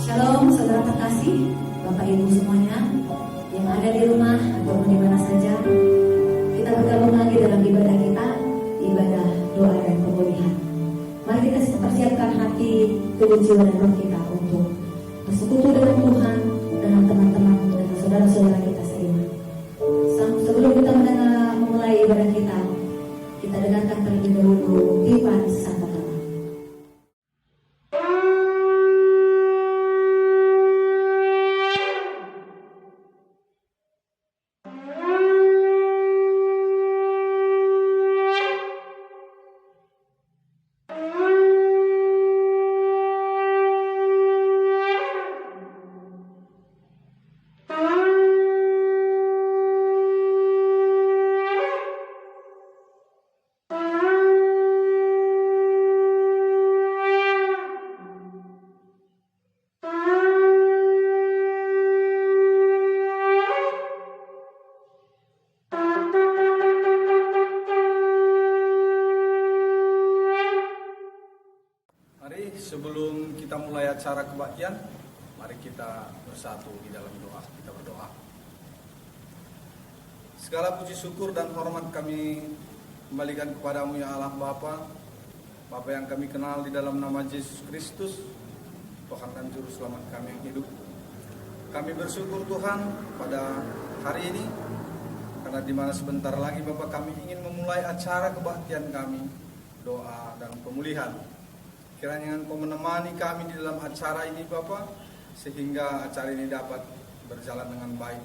Shalom saudara terkasih, Bapak Ibu semuanya yang ada di rumah ataupun di mana saja. Kita bergabung lagi dalam ibadah kita, ibadah doa dan pemulihan. Mari kita persiapkan hati, tubuh, jiwa dan roh kita untuk bersekutu dengan Tuhan, dengan teman-teman, dengan saudara-saudara kita seiman. Sebelum kita memulai ibadah kita dengarkan terlebih dahulu firman Sang Pertama. Sebelum kita mulai acara kebaktian, mari kita bersatu di dalam doa. Kita berdoa. Segala puji syukur dan hormat kami kembalikan kepadamu ya Allah Bapa, Bapa yang kami kenal di dalam nama Yesus Kristus, Tuhan dan Juru Selamat kami yang hidup. Kami bersyukur Tuhan pada hari ini, karena di mana sebentar lagi Bapa kami ingin memulai acara kebaktian kami, doa dan pemulihan. Kiranya Engkau menemani kami di dalam acara ini Bapa, sehingga acara ini dapat berjalan dengan baik.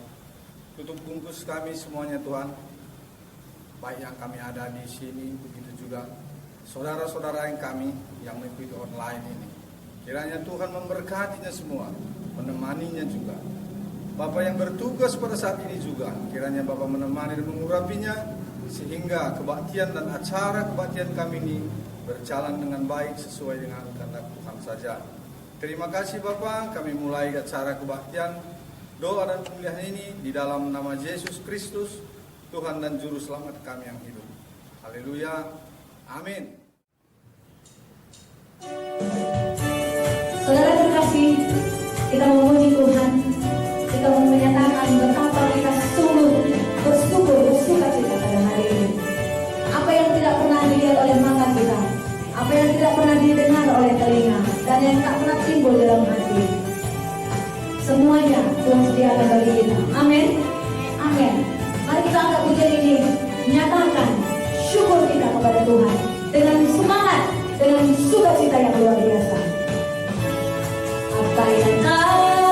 Tutup bungkus kami semuanya Tuhan, baik yang kami ada di sini, begitu juga saudara-saudara yang kami yang mengikuti online ini. Kiranya Tuhan memberkatinya semua, menemaninya juga. Bapak yang bertugas pada saat ini juga, kiranya Bapak menemani dan mengurapinya, sehingga kebaktian dan acara kebaktian kami ini berjalan dengan baik sesuai dengan kehendak Tuhan saja. Terima kasih Bapa, kami mulai acara kebaktian, doa dan pemulihan ini di dalam nama Yesus Kristus, Tuhan dan Juru Selamat kami yang hidup. Haleluya, amin. Saudara terkasih, kita memuji Tuhan, kita menyatakan betapa kita sungguh bersyukur, bersukacita pada hari ini. Apa yang tidak pernah dilihat oleh mata kita, apa yang tidak pernah didengar oleh telinga, dan yang tak pernah timbul dalam hati, semuanya Tuhan sediakan bagi kita. Amin. Amin. Mari kita angkat pujian ini, menyatakan syukur kita kepada Tuhan dengan semangat, dengan sukacita yang luar biasa. Apa yang kau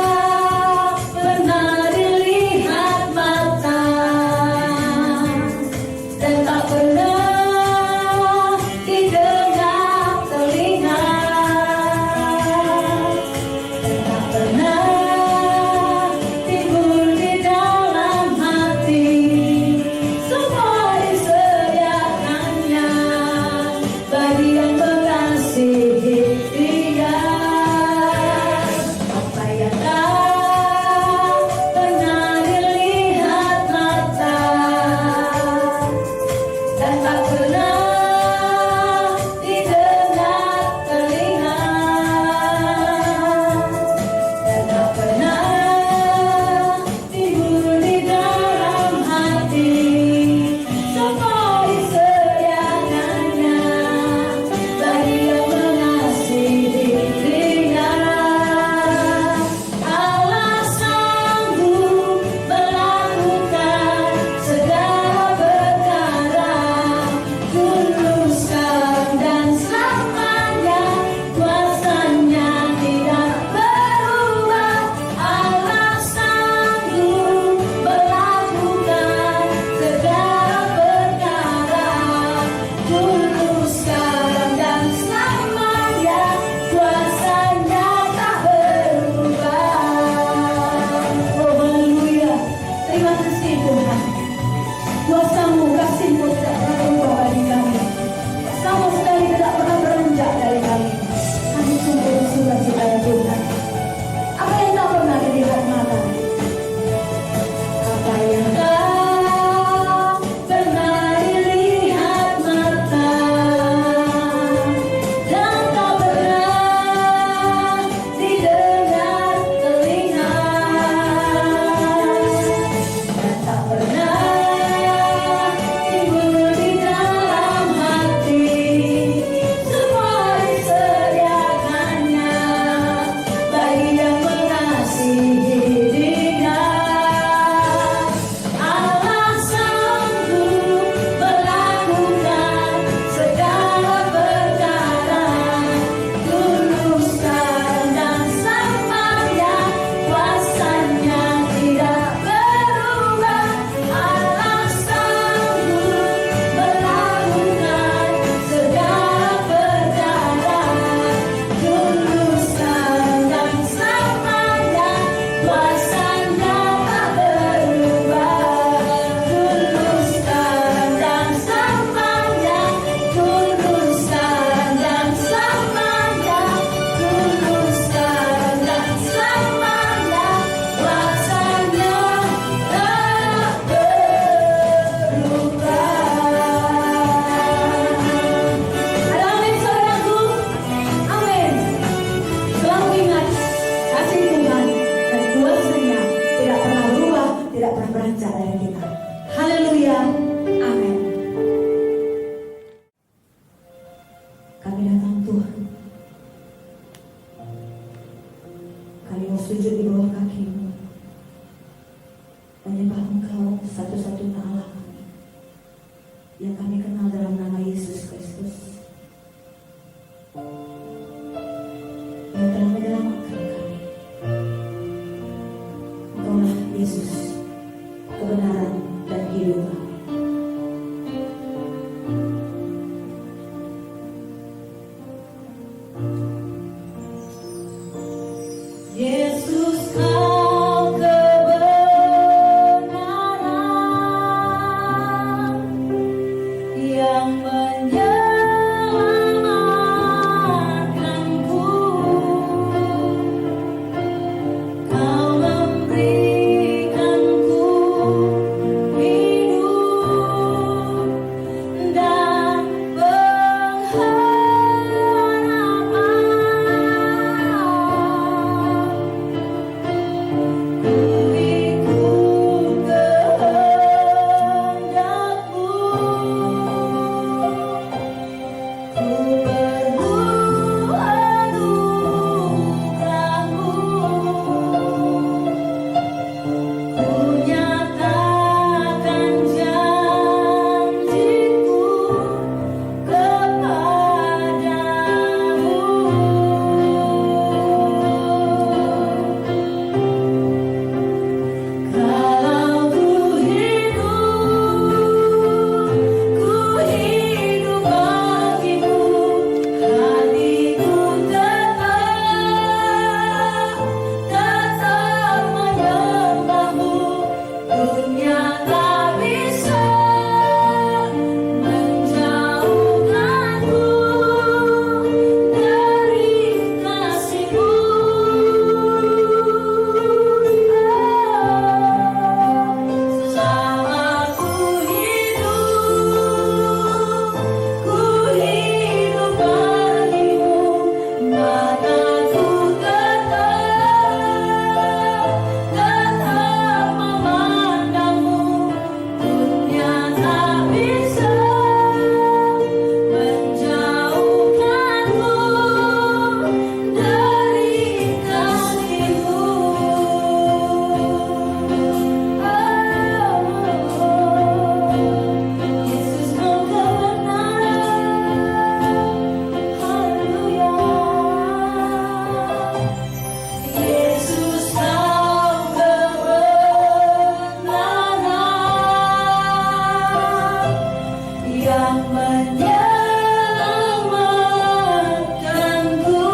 menyelamatkanku.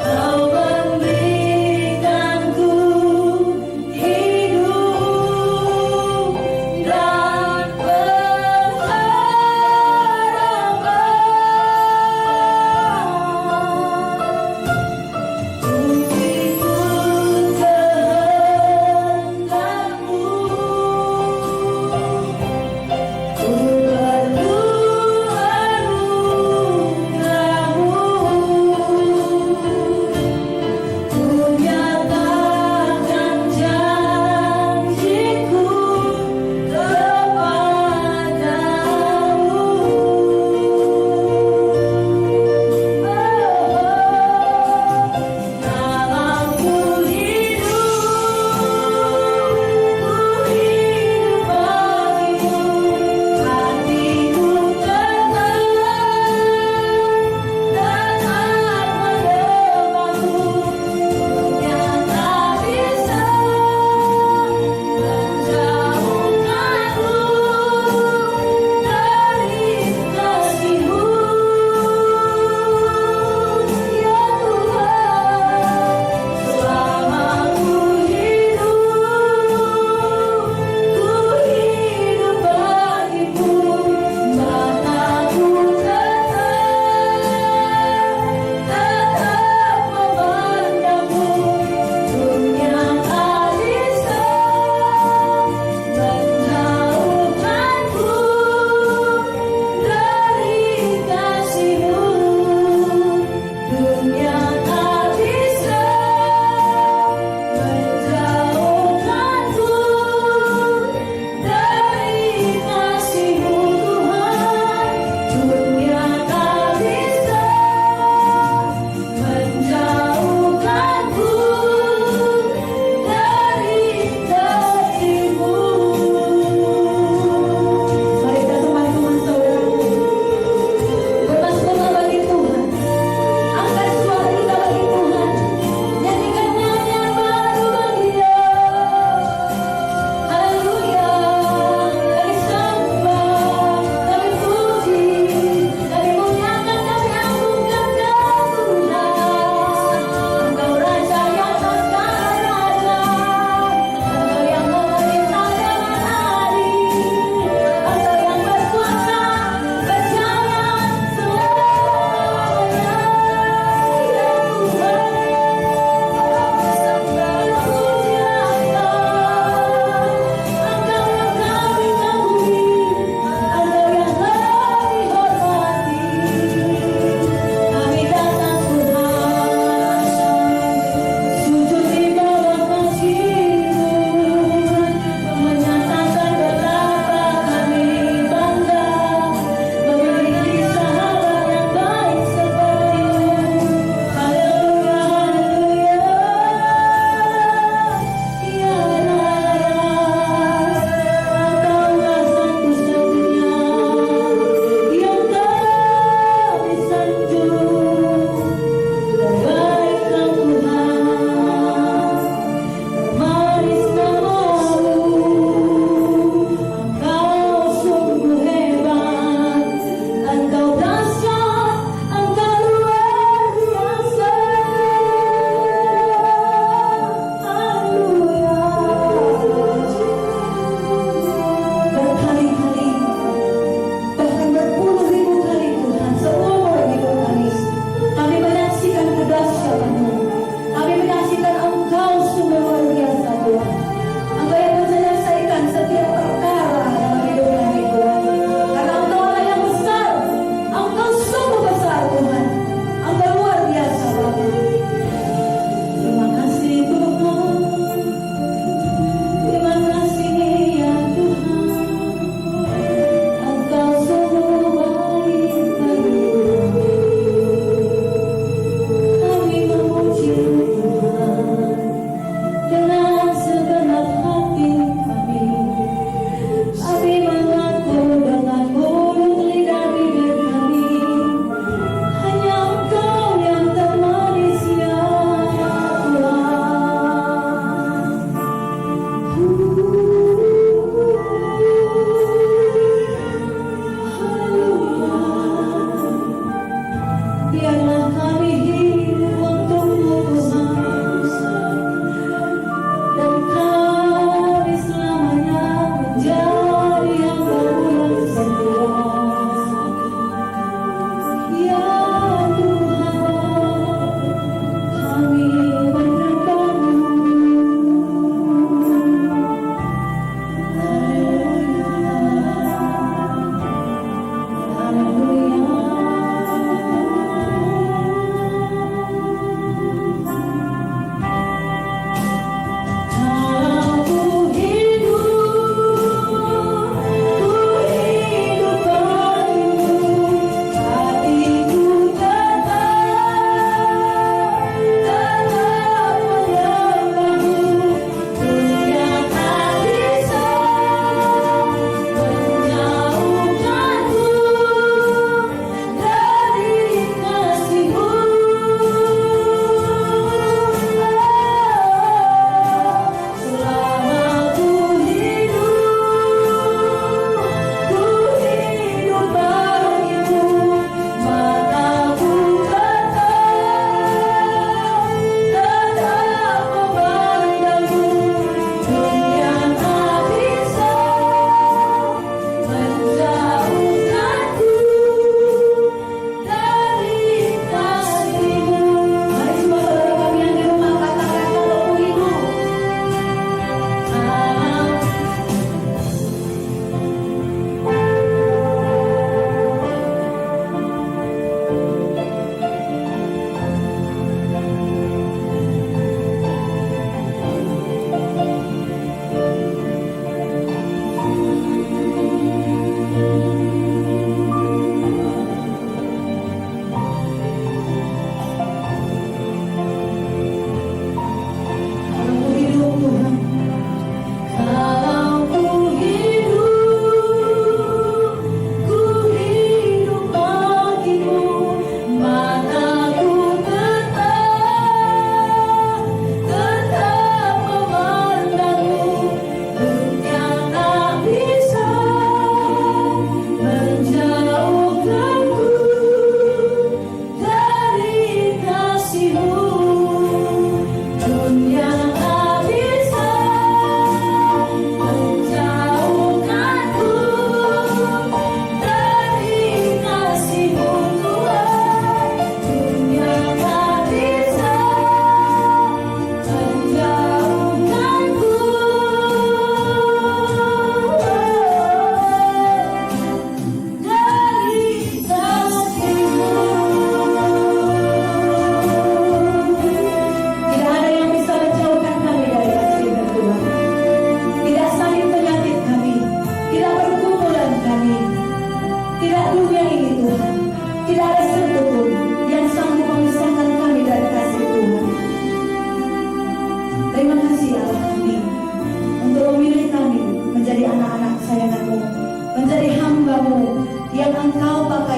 Kau memberikanku hidup dan pengharapan. Ku ikut kehendakmu,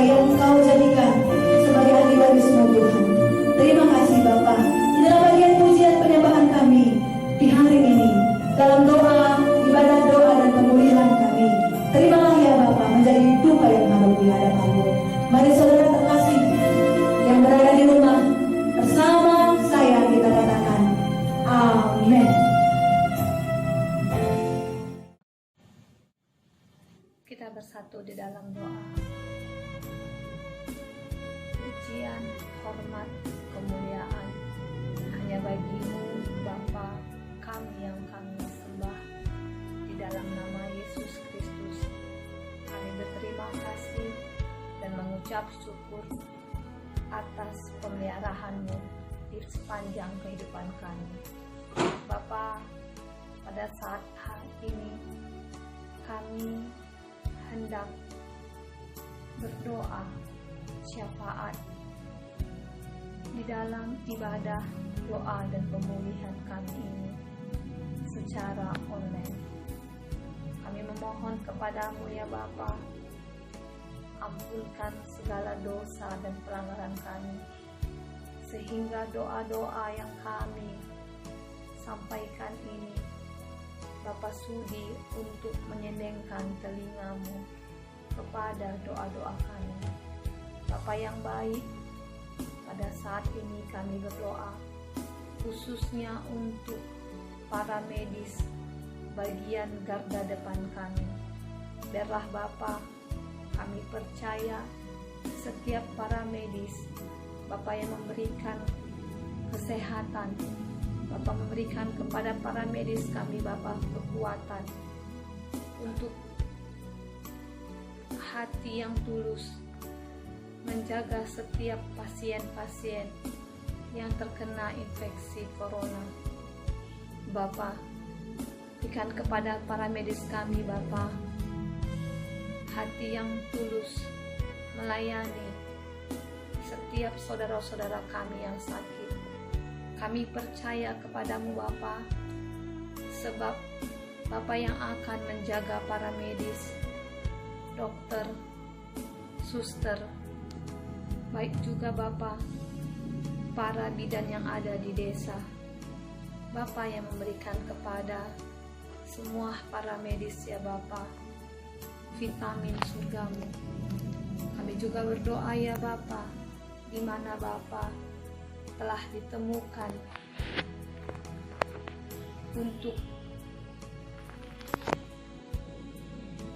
yang Engkau jadikan sebagai ahli warismu Tuhan. Terima kasih Bapa. Di dalam bagian pujian penyembahan kami di hari ini, dalam doa, ibadat doa dan pemulihan kami, terimalah ya Bapa menjadi duka yang harum di hadapan-Mu. Mari saudara terkasih yang berada di rumah, bersama saya kita katakan amin. Kita bersatu di dalam doa. Pujian, hormat, kemuliaan hanya bagi-Mu Bapa kami yang kami sembah. Di dalam nama Yesus Kristus kami berterima kasih dan mengucap syukur atas pemeliharaan-Mu di sepanjang kehidupan kami. Bapa, pada saat hari ini kami hendak berdoa syafaat di dalam ibadah doa dan pemulihan kami ini secara online. Kami memohon kepadamu ya Bapa, ampunkan segala dosa dan pelanggaran kami, sehingga doa-doa yang kami sampaikan ini Bapa sudi untuk menyenengkan telinga-Mu kepada doa-doa kami. Bapa yang baik, pada saat ini kami berdoa khususnya untuk para medis bagian garda depan kami. Biarlah Bapa, kami percaya setiap para medis Bapa yang memberikan kesehatan, Bapa memberikan kepada para medis kami Bapa kekuatan untuk hati yang tulus menjaga setiap pasien-pasien yang terkena infeksi corona. Bapa, berikan kepada para medis kami Bapa hati yang tulus melayani setiap saudara-saudara kami yang sakit. Kami percaya kepadamu Bapa, sebab Bapa yang akan menjaga para medis, dokter, suster, baik juga Bapa para bidan yang ada di desa. Bapa yang memberikan kepada semua para medis ya Bapa vitamin surgamu. Kami juga berdoa ya Bapa, di mana Bapa telah ditemukan untuk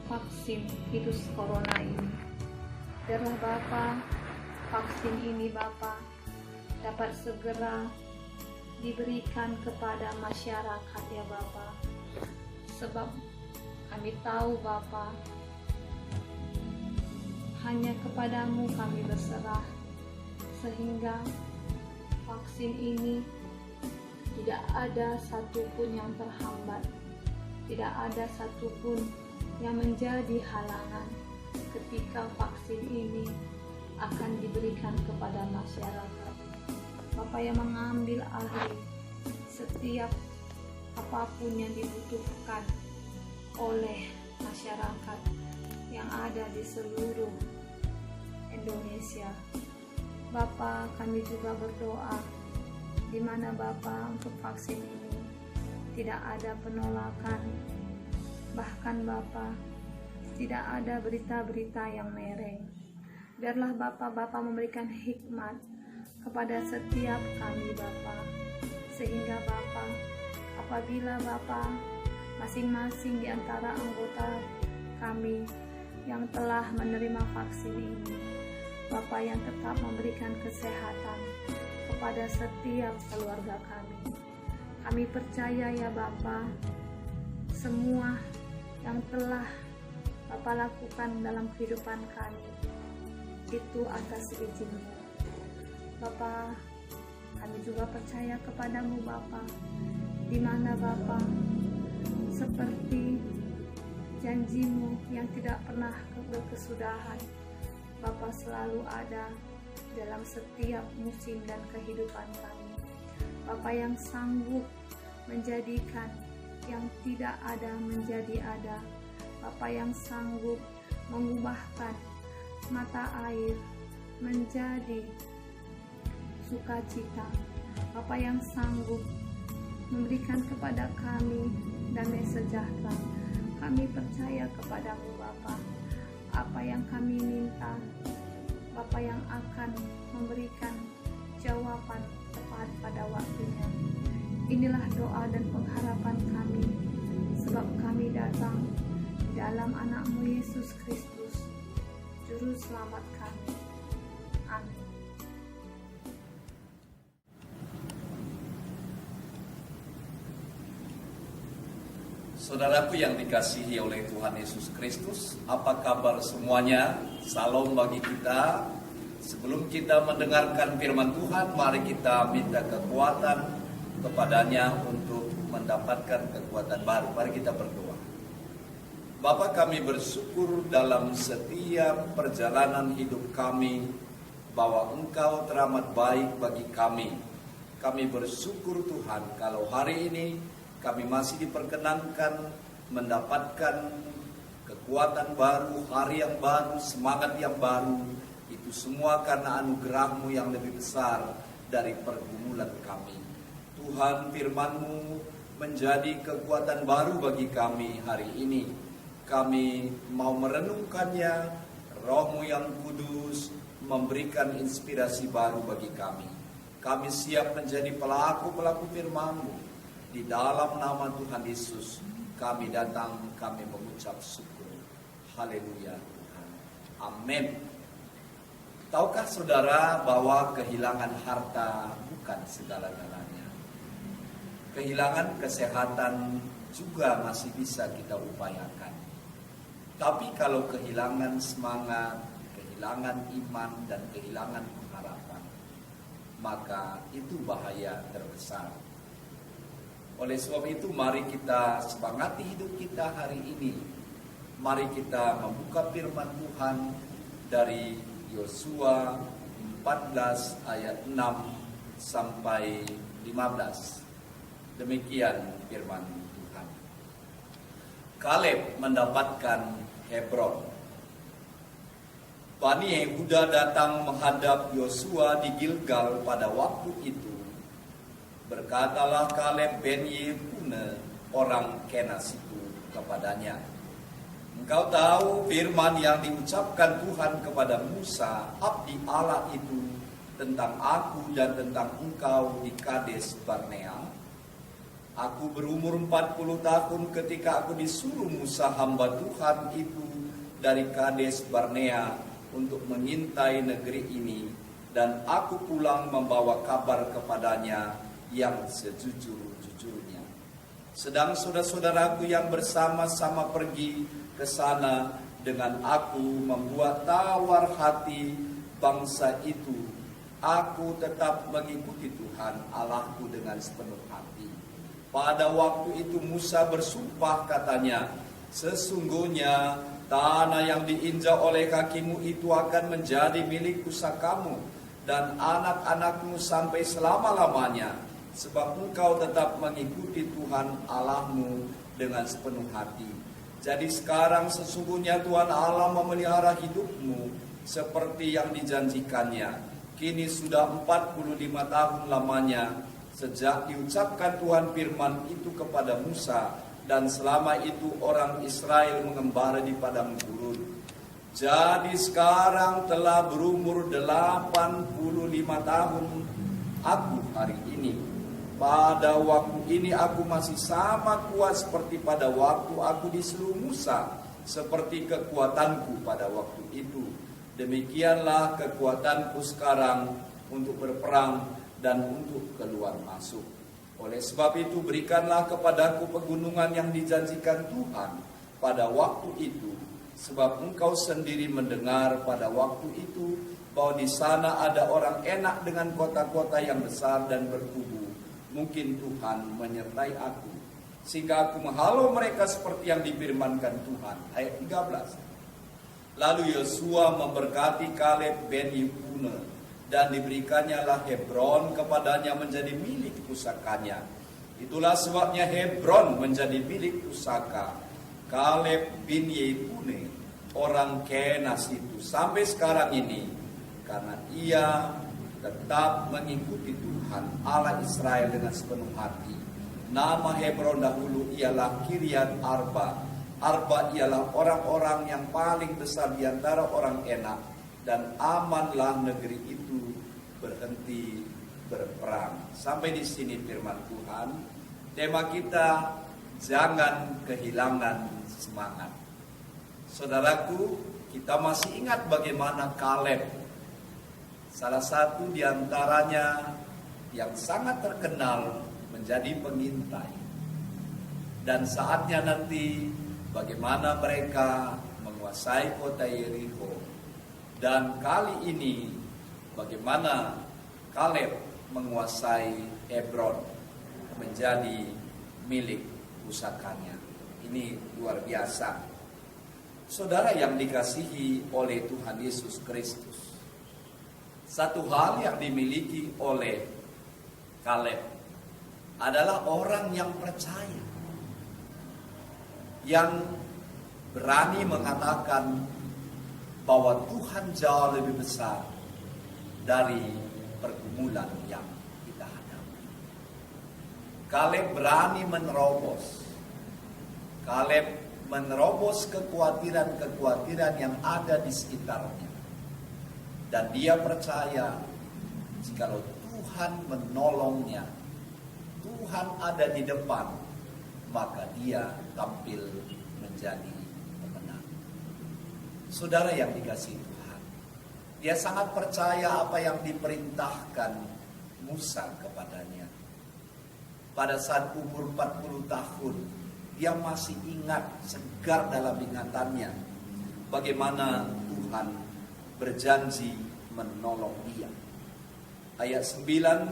vaksin virus corona ini. Biarlah Bapa, vaksin ini Bapa dapat segera diberikan kepada masyarakat ya Bapa. Sebab kami tahu Bapa, hanya kepadamu kami berserah, sehingga vaksin ini tidak ada satupun yang terhambat, tidak ada satupun yang menjadi halangan ketika vaksin ini akan diberikan kepada masyarakat. Bapa yang mengambil alih setiap apapun yang dibutuhkan oleh masyarakat yang ada di seluruh Indonesia. Bapa, kami juga berdoa di mana Bapa untuk vaksin ini tidak ada penolakan, bahkan Bapa tidak ada berita-berita yang mereng. Biarlah Bapa memberikan hikmat kepada setiap kami Bapa, sehingga Bapa apabila Bapa masing-masing di antara anggota kami yang telah menerima vaksin ini, Bapa yang tetap memberikan kesehatan kepada setiap keluarga kami. Kami percaya ya Bapa, semua yang telah Bapa lakukan dalam kehidupan kami itu atas izin-Mu. Bapa, kami juga percaya kepadamu Bapa, di mana Bapa seperti janji-Mu yang tidak pernah berkesudahan, Bapa selalu ada dalam setiap musim dan kehidupan kami. Bapa yang sanggup menjadikan yang tidak ada menjadi ada. Bapa yang sanggup mengubahkan mata air menjadi sukacita. Bapa yang sanggup memberikan kepada kami damai sejahtera. Kami percaya kepadamu Bapa. Apa yang kami minta, Bapa yang akan memberikan jawaban tepat pada waktunya. Inilah doa dan pengharapan kami, sebab kami datang dalam anak-Mu Yesus Kristus, Juru Selamat kami. Amin. Saudaraku yang dikasihi oleh Tuhan Yesus Kristus, apa kabar semuanya? Salam bagi kita. Sebelum kita mendengarkan firman Tuhan, mari kita minta kekuatan kepadanya untuk mendapatkan kekuatan baru. Mari kita berdoa. Bapa, kami bersyukur dalam setiap perjalanan hidup kami bahwa Engkau teramat baik bagi kami. Kami bersyukur Tuhan kalau hari ini kami masih diperkenankan mendapatkan kekuatan baru, hari yang baru, semangat yang baru. Itu semua karena anugerah-Mu yang lebih besar dari pergumulan kami. Tuhan, firman-Mu menjadi kekuatan baru bagi kami hari ini. Kami mau merenungkannya, Roh-Mu yang kudus memberikan inspirasi baru bagi kami. Kami siap menjadi pelaku-pelaku firman-Mu. Di dalam nama Tuhan Yesus kami datang, kami mengucap syukur. Haleluya Tuhan. Amin. Tahukah saudara bahwa kehilangan harta bukan segala-galanya? Kehilangan kesehatan juga masih bisa kita upayakan. Tapi kalau kehilangan semangat, kehilangan iman, dan kehilangan pengharapan, maka itu bahaya terbesar. Oleh sebab itu mari kita semangati hidup kita hari ini. Mari kita membuka firman Tuhan dari Yosua 14 ayat 6 sampai 15. Demikian firman Tuhan. Kaleb mendapatkan Hebron. Bani Yehuda datang menghadap Yosua di Gilgal pada waktu itu. Berkatalah Kaleb bin Yefune orang Kenas itu kepadanya, engkau tahu firman yang diucapkan Tuhan kepada Musa, abdi Allah itu, tentang aku dan tentang engkau di Kades Barnea. Aku berumur 40 tahun ketika aku disuruh Musa hamba Tuhan itu dari Kades Barnea untuk mengintai negeri ini, dan aku pulang membawa kabar kepadanya yang sejujur-jujurnya. Sedang saudara-saudaraku yang bersama-sama pergi ke sana dengan aku membuat tawar hati bangsa itu, aku tetap mengikuti Tuhan Allahku dengan sepenuh hati. Pada waktu itu Musa bersumpah katanya, sesungguhnya tanah yang diinjak oleh kakimu itu akan menjadi milik pusakamu dan anak-anakmu sampai selama-lamanya, sebab engkau tetap mengikuti Tuhan Allahmu dengan sepenuh hati. Jadi sekarang sesungguhnya Tuhan Allah memelihara hidupmu seperti yang dijanjikannya. Kini sudah 45 tahun lamanya sejak diucapkan Tuhan firman itu kepada Musa, dan selama itu orang Israel mengembara di padang gurun. Jadi sekarang telah berumur 85 tahun aku hari ini. Pada waktu ini aku masih sama kuat seperti pada waktu aku disuruh Musa, seperti kekuatanku pada waktu itu. Demikianlah kekuatanku sekarang untuk berperang dan untuk keluar masuk. Oleh sebab itu berikanlah kepadaku pegunungan yang dijanjikan Tuhan pada waktu itu, sebab engkau sendiri mendengar pada waktu itu bahwa di sana ada orang enak dengan kota-kota yang besar dan berkubu. Mungkin Tuhan menyertai aku, sehingga aku menghalau mereka seperti yang difirmankan Tuhan. Ayat 13. Lalu Yosua memberkati Kaleb bin Yefune, dan diberikannya lah Hebron kepadanya menjadi milik pusakanya. Itulah sebabnya Hebron menjadi milik pusaka Kaleb bin Yefune orang Kenas itu sampai sekarang ini, karena ia tetap mengikuti Tuhan Allah Israel dengan sepenuh hati. Nama Hebron dahulu ialah Kiryat Arba. Arba ialah orang-orang yang paling besar di antara orang Enak, dan amanlah negeri itu berhenti berperang. Sampai di sini firman Tuhan. Tema kita, jangan kehilangan semangat. Saudaraku, kita masih ingat bagaimana Kaleb, salah satu di antaranya yang sangat terkenal, menjadi pengintai. Dan saatnya nanti bagaimana mereka menguasai kota Yeriko. Dan kali ini bagaimana Kaleb menguasai Hebron menjadi milik pusakanya. Ini luar biasa. Saudara yang dikasihi oleh Tuhan Yesus Kristus, satu hal yang dimiliki oleh Kaleb adalah orang yang percaya, yang berani mengatakan bahwa Tuhan jauh lebih besar dari pergumulan yang kita hadapi. Kaleb berani menerobos. Kaleb menerobos kekhawatiran-kekhawatiran yang ada di sekitarnya. Dan dia percaya jikalau Tuhan menolongnya, Tuhan ada di depan, maka dia tampil menjadi pemenang. Saudara yang dikasihi Tuhan, dia sangat percaya apa yang diperintahkan Musa kepadanya. Pada saat umur 40 tahun, dia masih ingat, segar dalam ingatannya, bagaimana Tuhan berjanji menolong dia. Ayat 9,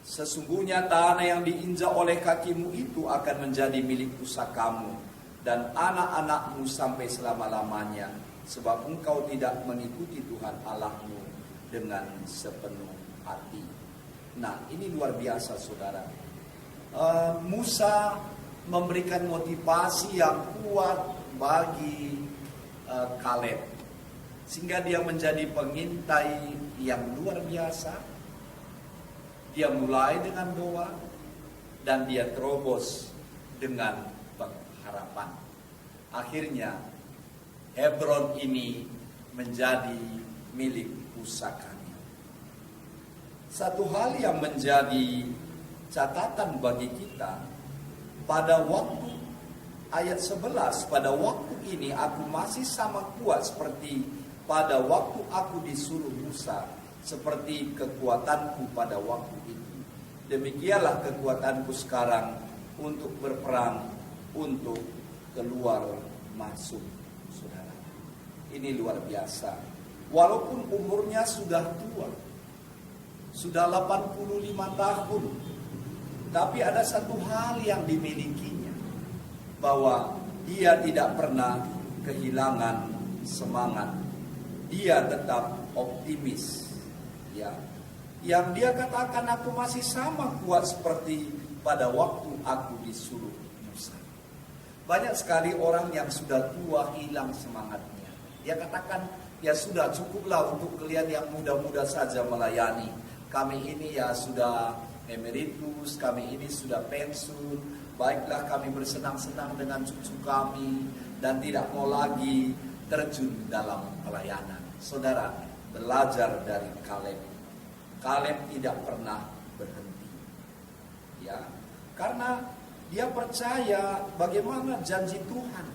sesungguhnya tanah yang diinjak oleh kakimu itu akan menjadi milik pusakamu dan anak-anakmu sampai selama-lamanya, sebab engkau tidak mengikuti Tuhan Allahmu dengan sepenuh hati. Nah, ini luar biasa saudara. Musa memberikan motivasi yang kuat bagi Kaleb, sehingga dia menjadi pengintai yang luar biasa. Dia mulai dengan doa dan dia terobos dengan pengharapan. Akhirnya Hebron ini menjadi milik pusakanya. Satu hal yang menjadi catatan bagi kita, pada waktu ayat 11, pada waktu ini aku masih sama kuat seperti pada waktu aku disuruh Musa, seperti kekuatanku pada waktu itu. Demikianlah kekuatanku sekarang untuk berperang, untuk keluar masuk. Saudara, ini luar biasa. Walaupun umurnya sudah tua, sudah 85 tahun, tapi ada satu hal yang dimilikinya, bahwa dia tidak pernah kehilangan semangat. Dia tetap optimis. Ya, yang dia katakan, aku masih sama kuat seperti pada waktu aku disuruh Musa. Banyak sekali orang yang sudah tua hilang semangatnya. Dia katakan, ya sudah cukuplah untuk kalian yang muda-muda saja melayani. Kami ini ya sudah emeritus, kami ini sudah pensiun. Baiklah kami bersenang-senang dengan cucu kami dan tidak mau lagi terjun dalam pelayanan. Saudara, belajar dari Kaleb. Kaleb tidak pernah berhenti. Ya, karena dia percaya bagaimana janji Tuhan.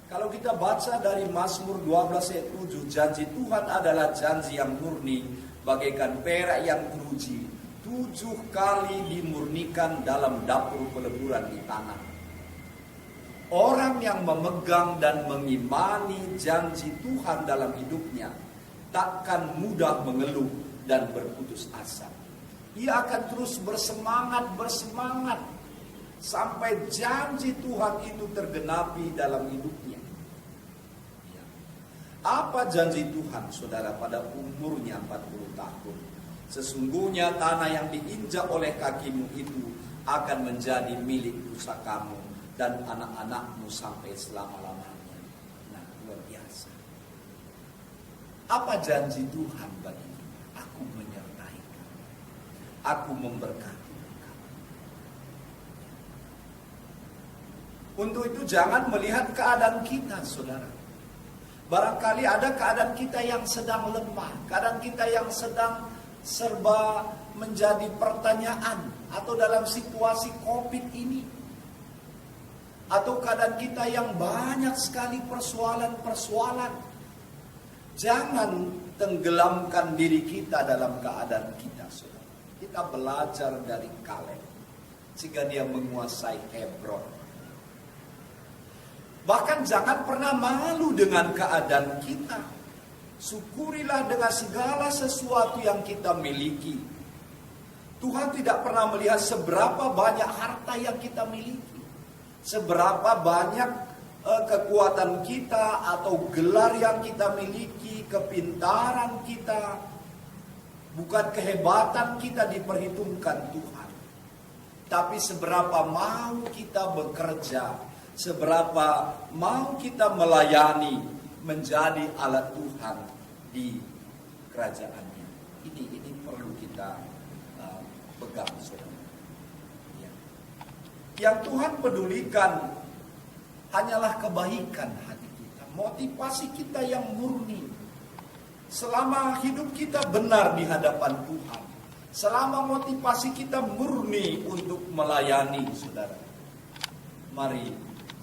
Kalau kita baca dari Mazmur 12 ayat 7, janji Tuhan adalah janji yang murni, bagaikan perak yang teruji, 7 kali dimurnikan dalam dapur peleburan di tanah. Orang yang memegang dan mengimani janji Tuhan dalam hidupnya takkan mudah mengeluh dan berputus asa. Ia akan terus bersemangat sampai janji Tuhan itu tergenapi dalam hidupnya. Ya. Apa janji Tuhan, saudara, pada umurnya 40 tahun? Sesungguhnya tanah yang diinjak oleh kakimu itu akan menjadi milik pusakamu dan anak-anakmu sampai selama-lamanya. Nah, biasa. Apa janji Tuhan bagi kita? Aku menyertai kamu. Aku memberkati kamu. Untuk itu jangan melihat keadaan kita, saudara. Barangkali ada keadaan kita yang sedang lemah, keadaan kita yang sedang serba menjadi pertanyaan, atau dalam situasi COVID ini, atau keadaan kita yang banyak sekali persoalan-persoalan. Jangan tenggelamkan diri kita dalam keadaan kita, saudara. Kita belajar dari Kaleb sehingga dia menguasai Hebron. Bahkan jangan pernah malu dengan keadaan kita. Syukurilah dengan segala sesuatu yang kita miliki. Tuhan tidak pernah melihat seberapa banyak harta yang kita miliki, seberapa banyak kekuatan kita atau gelar yang kita miliki, kepintaran kita. Bukan kehebatan kita diperhitungkan Tuhan, tapi seberapa mau kita bekerja, seberapa mau kita melayani, menjadi alat Tuhan di kerajaannya. Ini perlu kita pegang, saudara. Ya. Yang Tuhan pedulikan hanyalah kebaikan hati kita, motivasi kita yang murni. Selama hidup kita benar di hadapan Tuhan, selama motivasi kita murni untuk melayani, saudara, mari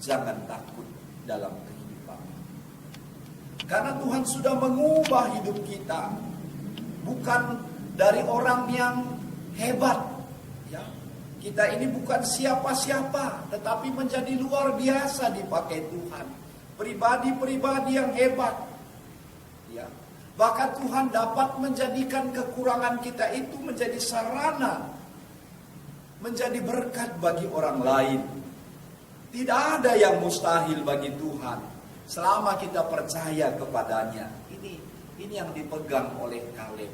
jangan takut dalam kehidupan. Karena Tuhan sudah mengubah hidup kita. Bukan dari orang yang hebat. Ya. Kita ini bukan siapa-siapa, tetapi menjadi luar biasa dipakai Tuhan. Pribadi-pribadi yang hebat. Ya. Bahkan Tuhan dapat menjadikan kekurangan kita itu menjadi sarana, menjadi berkat bagi orang lain. Tidak ada yang mustahil bagi Tuhan selama kita percaya kepadanya. Ini yang dipegang oleh Kaleb.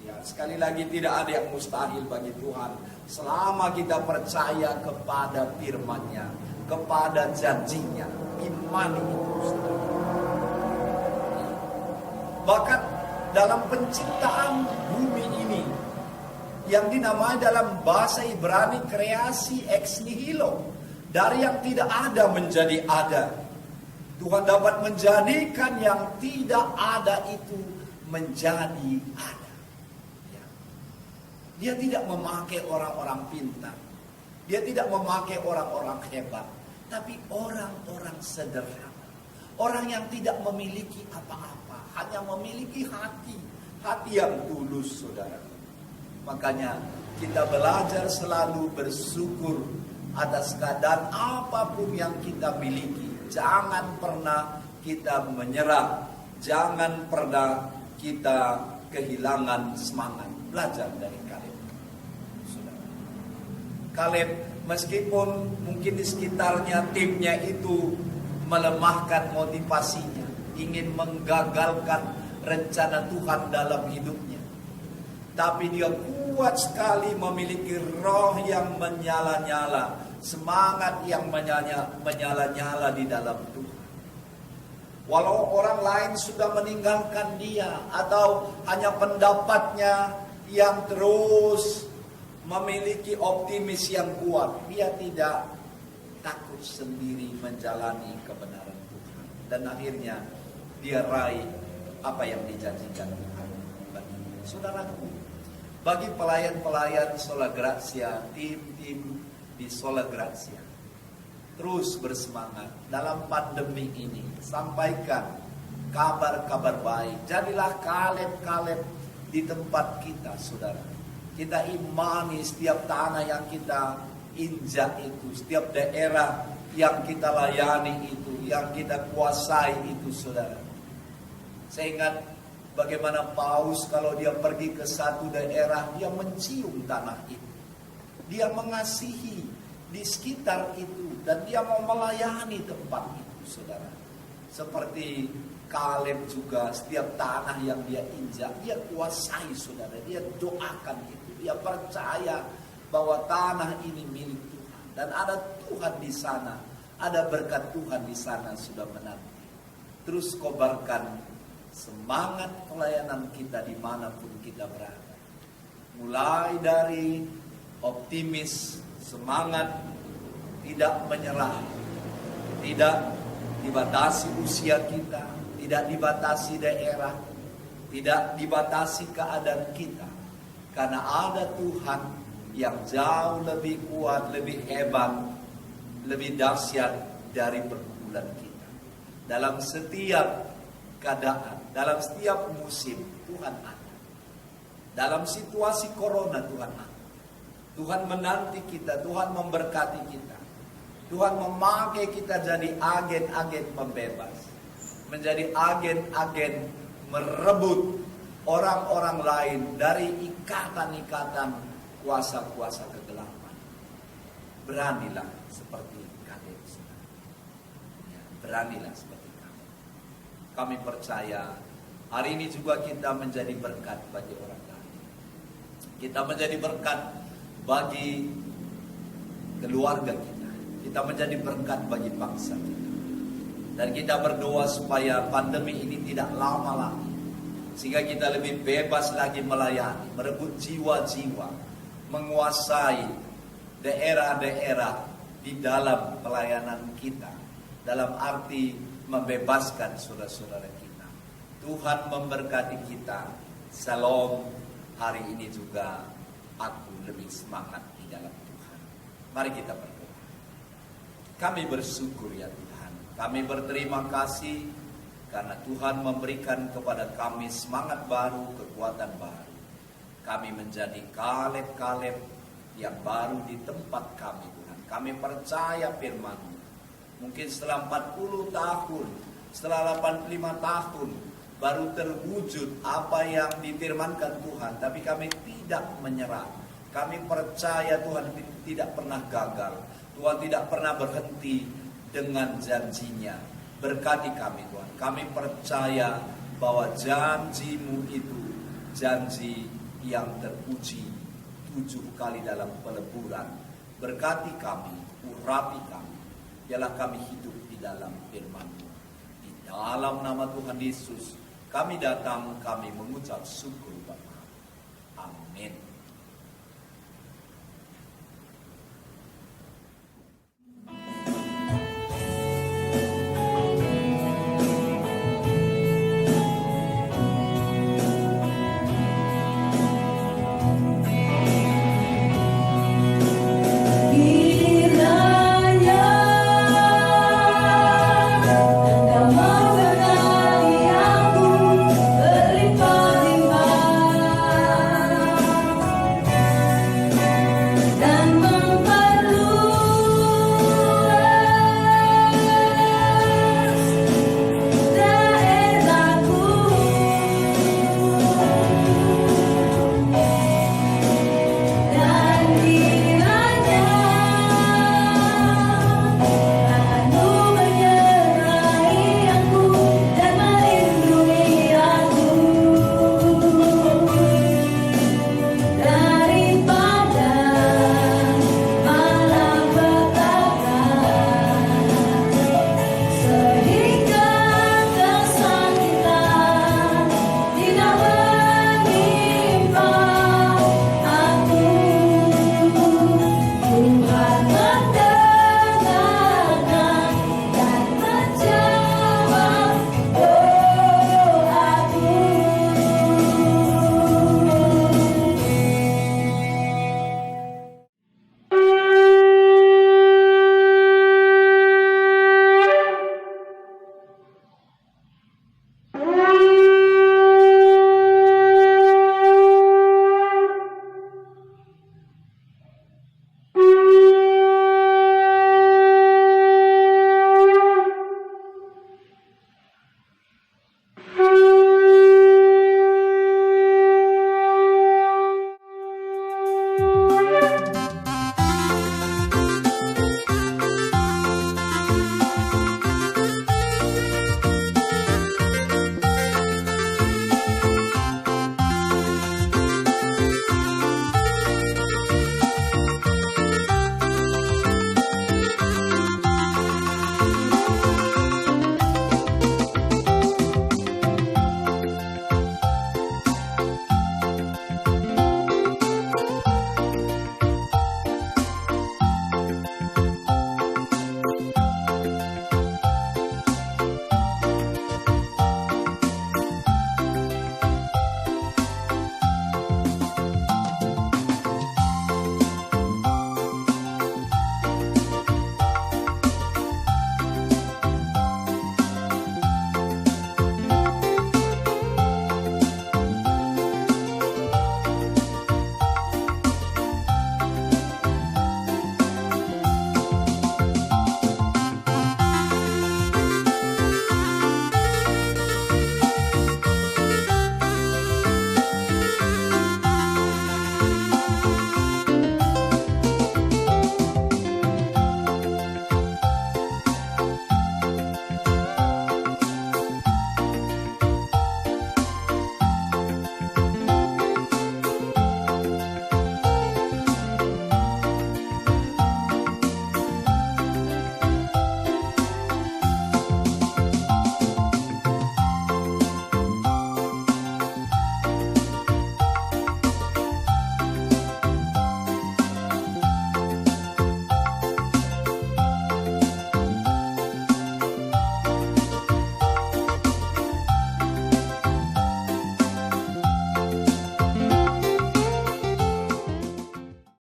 Ya, sekali lagi tidak ada yang mustahil bagi Tuhan selama kita percaya kepada firman-Nya, kepada janjinya. Imani itu. Bahkan dalam penciptaan bumi ini yang dinamai dalam bahasa Ibrani kreasi ex nihilo, dari yang tidak ada menjadi ada. Tuhan dapat menjadikan yang tidak ada itu menjadi ada. Ya. Dia tidak memakai orang-orang pintar. Dia tidak memakai orang-orang hebat. Tapi orang-orang sederhana. Orang yang tidak memiliki apa-apa. Hanya memiliki hati. Hati yang tulus, saudara. Makanya kita belajar selalu bersyukur atas keadaan apapun yang kita miliki. Jangan pernah kita menyerah. Jangan pernah kita kehilangan semangat. Belajar dari Kaleb. Saudara. Kaleb meskipun mungkin di sekitarnya timnya itu melemahkan motivasinya, ingin menggagalkan rencana Tuhan dalam hidupnya, tapi dia kuat sekali memiliki roh yang menyala-nyala, semangat yang menyala-nyala di dalam Tuhan. Walau orang lain sudah meninggalkan dia, atau hanya pendapatnya yang terus memiliki optimis yang kuat, dia tidak takut sendiri menjalani kebenaran Tuhan. Dan akhirnya dia raih apa yang dijanjikan Tuhan baginya. Saudaraku, bagi pelayan-pelayan Sola Gracia, tim-tim di Sola Gracia, terus bersemangat dalam pandemi ini. Sampaikan kabar-kabar baik. Jadilah Kaleb-Kaleb di tempat kita, saudara. Kita imani setiap tanah yang kita injak itu, setiap daerah yang kita layani itu, yang kita kuasai itu, saudara. Saya ingat bagaimana Paus kalau dia pergi ke satu daerah, dia mencium tanah itu. Dia mengasihi di sekitar itu, dan dia mau melayani tempat itu, saudara. Seperti Kaleb juga, setiap tanah yang dia injak, dia kuasai, saudara. Dia doakan itu, dia percaya bahwa tanah ini milik Tuhan, dan ada Tuhan di sana, ada berkat Tuhan di sana sudah menanti. terus kobarkan semangat pelayanan kita dimanapun kita berada. Mulai dari optimis, semangat, tidak menyerah, tidak dibatasi usia kita, tidak dibatasi daerah, tidak dibatasi keadaan kita. Karena ada Tuhan yang jauh lebih kuat, lebih hebat, lebih dahsyat dari pergumulan kita. Dalam setiap keadaan, dalam setiap musim, Tuhan ada. Dalam situasi corona, Tuhan ada. Tuhan menanti kita, Tuhan memberkati kita. Tuhan memakai kita jadi agen-agen pembebas. Menjadi agen-agen merebut orang-orang lain dari ikatan-ikatan kuasa-kuasa kegelapan. Beranilah seperti Kaleb. Ya, beranilah seperti kami. Kami percaya hari ini juga kita menjadi berkat bagi orang lain. Kita menjadi berkat bagi keluarga kita. Kita menjadi berkat bagi bangsa kita. Dan kita berdoa supaya pandemi ini tidak lama lagi. Sehingga kita lebih bebas lagi melayani, merebut jiwa-jiwa, menguasai daerah-daerah di dalam pelayanan kita. Dalam arti membebaskan saudara-saudara kita. Tuhan memberkati kita. Salam. Hari ini juga aku lebih semangat di dalam Tuhan. Mari kita berdoa. Kami bersyukur ya Tuhan. Kami berterima kasih karena Tuhan memberikan kepada kami semangat baru, kekuatan baru. Kami menjadi Kaleb-Kaleb yang baru di tempat kami Tuhan. Kami percaya firman-Mu. Mungkin setelah 40 tahun, setelah 85 tahun, baru terwujud apa yang difirmankan Tuhan. Tapi kami tidak menyerah. Kami percaya Tuhan tidak pernah gagal. Tuhan tidak pernah berhenti dengan janjinya. Berkati kami Tuhan. Kami percaya bahwa janji-Mu itu janji yang teruji 7 kali dalam peleburan. Berkati kami, urapi kami. Biarlah kami hidup di dalam firman-Mu. Di dalam nama Tuhan Yesus kami datang, kami mengucap syukur Bapa. Amin.